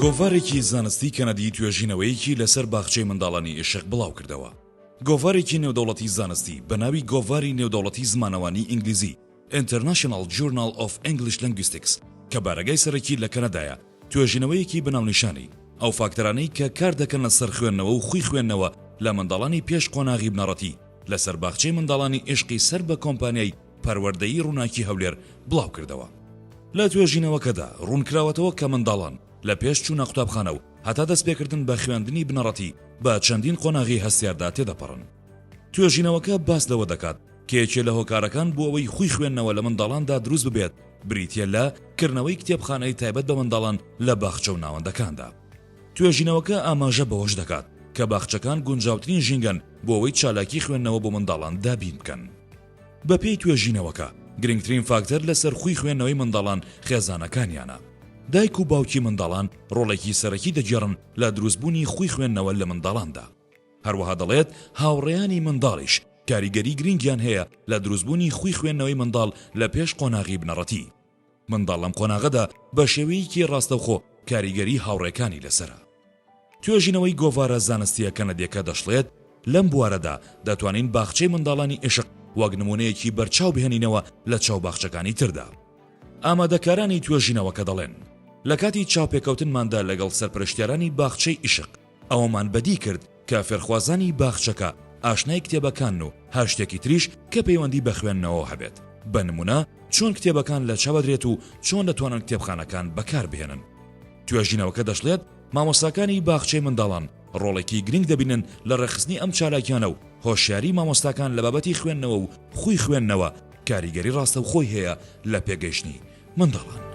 گۆڤارێکی زانستی کەنەدی توێژینەوەیەکی لەسەر باخچەی منداڵانی عێشق بڵاو کردەوە. گۆڤارێکی نێودەوڵەتی زانستی بە ناوی گۆڤاری نێودەوڵەتی زمانەوانی ئینگلیزی International Journal of English Linguistics کە بارەگای سەرەکی لە کەنەدایە توێژینەوەیەکی بەناونیشانی ئەو فاکتەرانەی کە کار دەکەن لەسەر خوێندنەوە و خوی خوێندنەوە لە منداڵانی پێش قۆناغی بنەڕەتی لەسەر باخچەی منداڵانی عێشقی سەر بە کۆمپانیای پەروەردەیی ڕووناکی هەولێر بڵاو کردەوە. لە توێژینەوەکەدا ڕوونکراوەتەوە کە منداڵان لە پێش چوونە قوتابخانە و هەتا دەستپێکردن بە خوێندنی بنەڕەتی بە چەندین قۆناغی هەستیاردا تێدەپەڕن. توێژینەوەکە باس لەوە دەکات کە یەکێ لە هۆکارەکان بۆ ئەوەی خوی خوێندنەوە لە منداڵاندا دروست ببێت بریتیە لە کردنەوەی کتێبخانەی تایبەت بە منداڵان لە باخچە و ناوەندەکاندا. توێژینەوەکە ئاماژە بەوەش دەکات کە باخچەکان گونجاوترین ژینگەن بۆ ئەوەی چالاکی خوێندنەوە بۆ منداڵان دابین بکەن. بە پێی توێژینەوەکە گرنگترین فاکتەر لەسەر خوی خوێندنەوەی منداڵان خێزانەکانیانە. دایک و باوکی منداڵان ڕۆڵێکی سەرەکی دەگێڕن لە دروستبوونی خوی خوێندنەوە لە منداڵاندا. هەروەها دەڵێت هاوڕێیانی منداڵیش کاریگەری گرنگیان هەیە لە دروستبوونی خوی خوێندنەوەی منداڵ لە پێش قۆناغی بنەڕەتی. منداڵ لەم قۆناغەدا بە شێوەیەکی ڕاستەوخۆ کاریگەری هاوڕێکانی لەسرە. توێژینەوەی گۆڤارە زانستیە کەنەدیەکە دەشڵێت لەم بوارەدا دەتوانین باخچەی منداڵانی عێشق وەک نمونەیەکی بەرچاو بهێنینەوە لە چاو باخچەکانی تردا. ئامادەکارانی توێژینەوەکە دەڵێن لە کاتی چاوپێکەوتنماندا لەگەڵ سەرپەرشتیارانی باخچەی عێشق ئەوەمان بەدی کرد کە فێرخوازانی باخچەکە ئاشنای کتێبەکان و هەر شتێکی تریش کە پەیوەندی بە خوێندنەوە هەبێت. بە نمونە چۆن کتێبەکان لە چاوەدرێت و چۆن دەتوانن کتێبخانەکان بەکار بهێنن. توێژینەوەکە دەشڵێت مامۆستاکانی باخچەی منداڵان ڕۆڵێکی گرنگ دەبینن لە ڕێخستنی ئەم چالاکیانە و هۆشیاری مامۆستاکان لە بابەتی خوێندنەوە و خوی خوێندنەوە کاریگەری ڕاستەوخۆی هەیە لە پێگەیشتنی منداڵان.